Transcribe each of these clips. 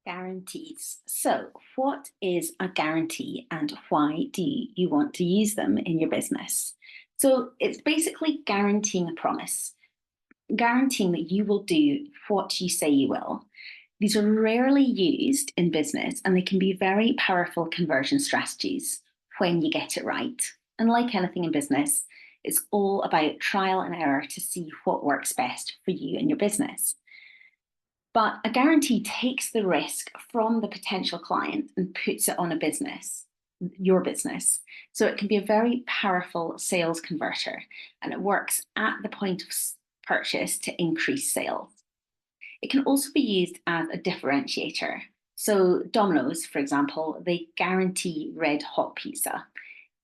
Guarantees. So, what is a guarantee and why do you want to use them in your business? So, it's basically guaranteeing a promise, guaranteeing that you will do what you say you will. These are rarely used in business and they can be very powerful conversion strategies when you get it right. And like anything in business, it's all about trial and error to see what works best for you and your business. But a guarantee takes the risk from the potential client and puts it on a business, your business. So it can be a very powerful sales converter and it works at the point of purchase to increase sales. It can also be used as a differentiator. So Domino's, for example, they guarantee red hot pizza.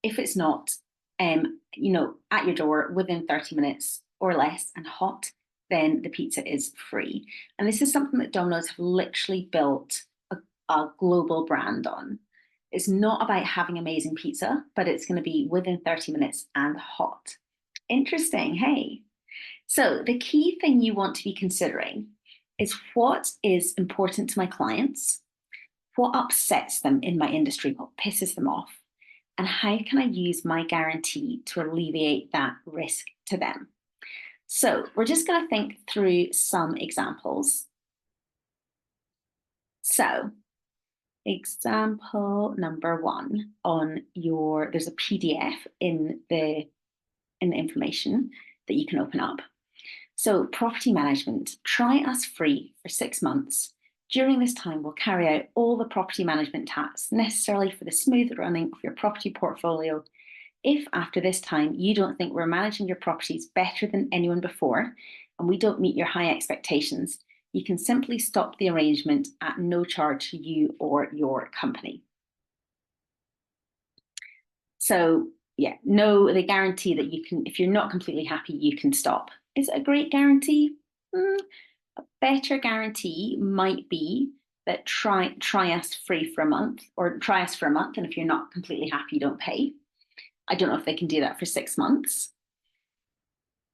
If it's not, at your door within 30 minutes or less and hot, then the pizza is free. And this is something that Domino's have literally built a global brand on. It's not about having amazing pizza, but it's going to be within 30 minutes and hot. Interesting, hey? So the key thing you want to be considering is what is important to my clients, what upsets them in my industry, what pisses them off, and how can I use my guarantee to alleviate that risk to them. So we're just going to think through some examples. So example number one there's a PDF in the information that you can open up. So property management, try us free for 6 months. During this time, we'll carry out all the property management tasks necessary for the smooth running of your property portfolio. If after this time you don't think we're managing your properties better than anyone before and we don't meet your high expectations, you can simply stop the arrangement at no charge to you or your company. So yeah, they guarantee that you can, if you're not completely happy, you can stop. Is it a great guarantee? A better guarantee might be that try us free for a month, or try us for a month, and if you're not completely happy, don't pay. I don't know if they can do that for 6 months.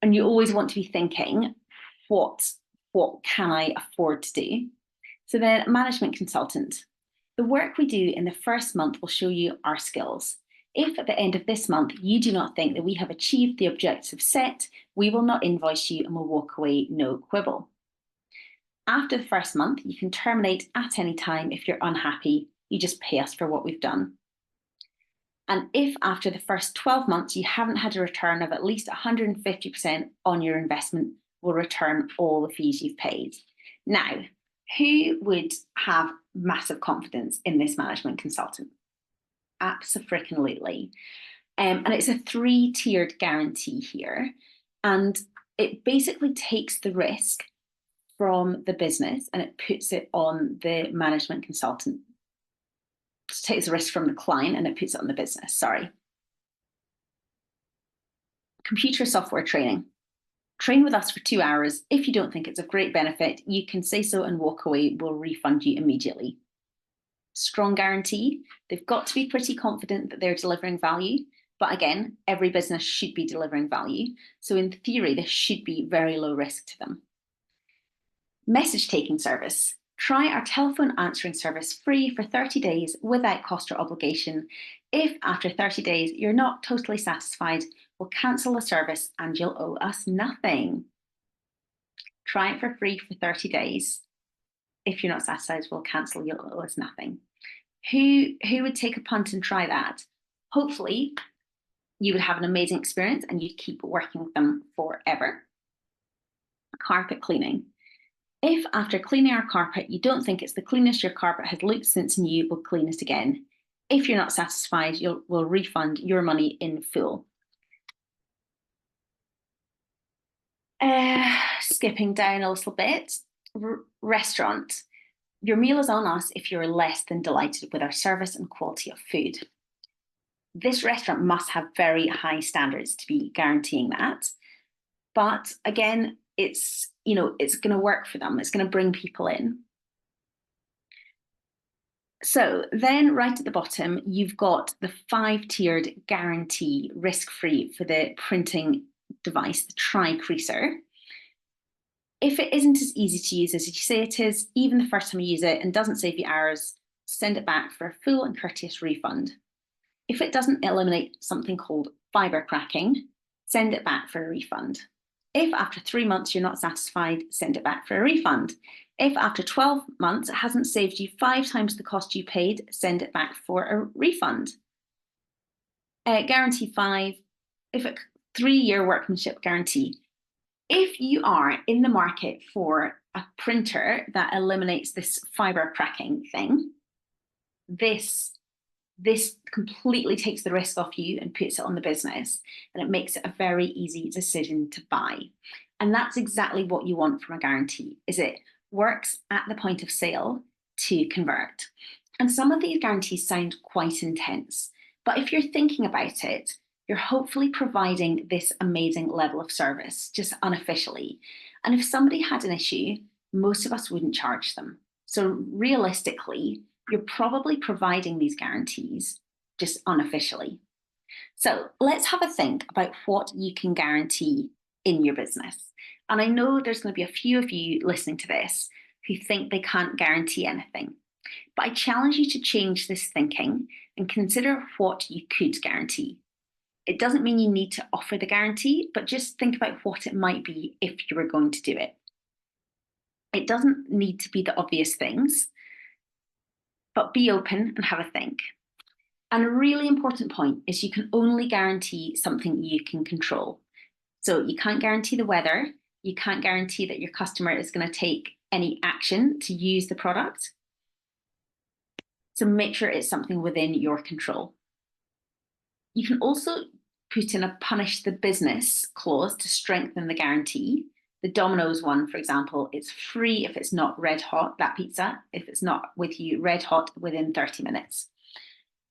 And you always want to be thinking, what can I afford to do? So then, management consultant. The work we do in the first month will show you our skills. If at the end of this month you do not think that we have achieved the objectives set, we will not invoice you and will walk away, no quibble. After the first month, you can terminate at any time if you're unhappy. You just pay us for what we've done. And if after the first 12 months you haven't had a return of at least 150% on your investment, we'll return all the fees you've paid. Now, who would have massive confidence in this management consultant? Absolutely. And it's a 3-tiered guarantee here. And it basically takes the risk from the business and it puts it on the management consultant. It takes the risk from the client and it puts it on the business, sorry. Computer software training. Train with us for 2 hours. If you don't think it's of great benefit, you can say so and walk away. We'll refund you immediately. Strong guarantee. They've got to be pretty confident that they're delivering value. But again, every business should be delivering value. So in theory, this should be very low risk to them. Message taking service. Try our telephone answering service free for 30 days without cost or obligation. If after 30 days you're not totally satisfied, we'll cancel the service and you'll owe us nothing. Try it for free for 30 days. If you're not satisfied, we'll cancel, you'll owe us nothing. Who would take a punt and try that? Hopefully, you would have an amazing experience and you'd keep working with them forever. Carpet cleaning. If after cleaning our carpet, you don't think it's the cleanest your carpet has looked since new, we'll clean it again. If you're not satisfied, we'll refund your money in full. Skipping down a little bit. Restaurant. Your meal is on us if you're less than delighted with our service and quality of food. This restaurant must have very high standards to be guaranteeing that. But again, it's going to work for them. It's going to bring people in. So then right at the bottom, you've got the 5-tiered guarantee, risk-free for the printing device, the TriCreaser. If it isn't as easy to use as you say it is, even the first time you use it and doesn't save you hours, send it back for a full and courteous refund. If it doesn't eliminate something called fiber cracking, send it back for a refund. If after 3 months you're not satisfied, send it back for a refund. If after 12 months it hasn't saved you 5 times the cost you paid, send it back for a refund. Guarantee 5, if a 3-year workmanship guarantee. If you are in the market for a printer that eliminates this fiber cracking thing, this completely takes the risk off you and puts it on the business, and it makes it a very easy decision to buy. And that's exactly what you want from a guarantee, is it works at the point of sale to convert. And some of these guarantees sound quite intense, but if you're thinking about it, you're hopefully providing this amazing level of service just unofficially. And if somebody had an issue, most of us wouldn't charge them. So realistically, you're probably providing these guarantees just unofficially. So let's have a think about what you can guarantee in your business. And I know there's going to be a few of you listening to this who think they can't guarantee anything. But I challenge you to change this thinking and consider what you could guarantee. It doesn't mean you need to offer the guarantee, but just think about what it might be if you were going to do it. It doesn't need to be the obvious things, but be open and have a think. And a really important point is you can only guarantee something you can control. So you can't guarantee the weather. You can't guarantee that your customer is going to take any action to use the product. So make sure it's something within your control. You can also put in a punish the business clause to strengthen the guarantee. The Domino's one, for example, it's free if it's not red hot, that pizza, if it's not with you red hot within 30 minutes.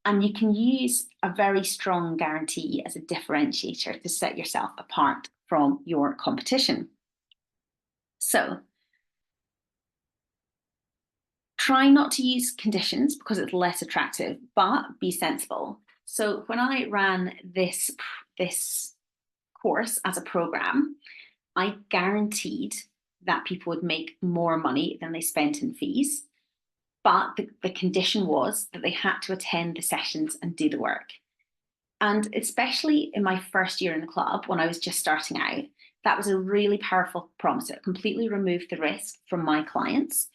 And you can use a very strong guarantee as a differentiator to set yourself apart from your competition. So try not to use conditions because it's less attractive, but be sensible. So when I ran this course as a program, I guaranteed that people would make more money than they spent in fees. But the condition was that they had to attend the sessions and do the work. And especially in my first year in the club, when I was just starting out, that was a really powerful promise. It completely removed the risk from my clients,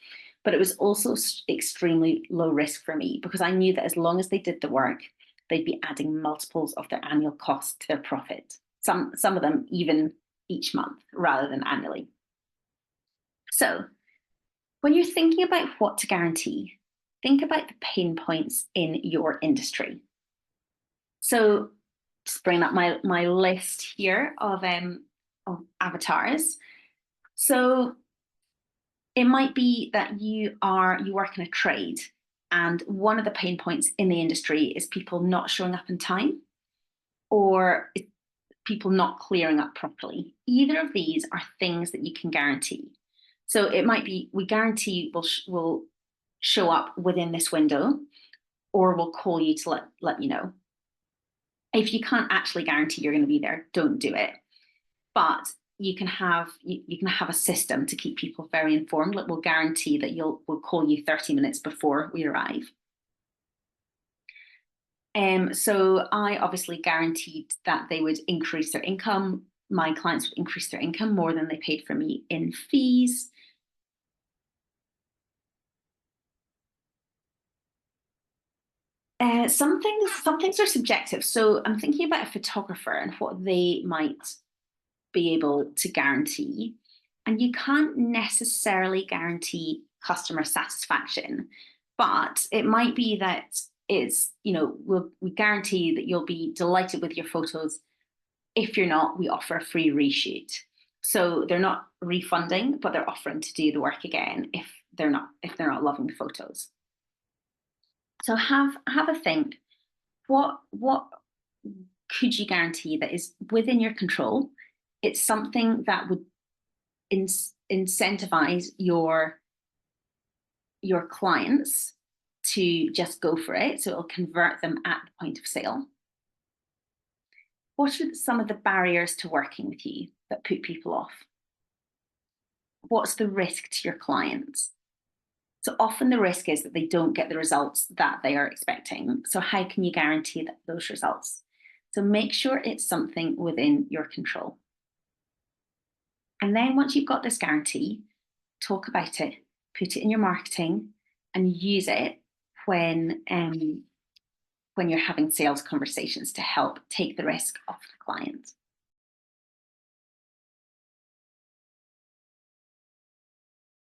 but it was also extremely low risk for me because I knew that as long as they did the work, they'd be adding multiples of their annual cost to their profit. Some of them even each month rather than annually. So when you're thinking about what to guarantee, think about the pain points in your industry. So just bring up my list here of avatars. So it might be that you work in a trade, and one of the pain points in the industry is people not showing up in time or people not clearing up properly. Either of these are things that you can guarantee. So it might be we guarantee we'll show up within this window, or we'll call you to let you know. If you can't actually guarantee you're going to be there, don't do it. But you can have a system to keep people very informed. Like we'll guarantee that we'll call you 30 minutes before we arrive. So I obviously guaranteed that they would increase their income. My clients would increase their income more than they paid for me in fees. Some things are subjective. So I'm thinking about a photographer and what they might be able to guarantee. And you can't necessarily guarantee customer satisfaction, but it might be that we guarantee that you'll be delighted with your photos. If you're not, we offer a free reshoot. So they're not refunding, but they're offering to do the work again if they're not loving the photos. So have a think. What could you guarantee that is within your control? It's something that would incentivize your clients to just go for it, so it'll convert them at the point of sale. What are some of the barriers to working with you that put people off? what's the risk to your clients? So often the risk is that they don't get the results that they are expecting. So how can you guarantee those results? So make sure it's something within your control. And then once you've got this guarantee, talk about it, put it in your marketing, and use it when you're having sales conversations to help take the risk off the client.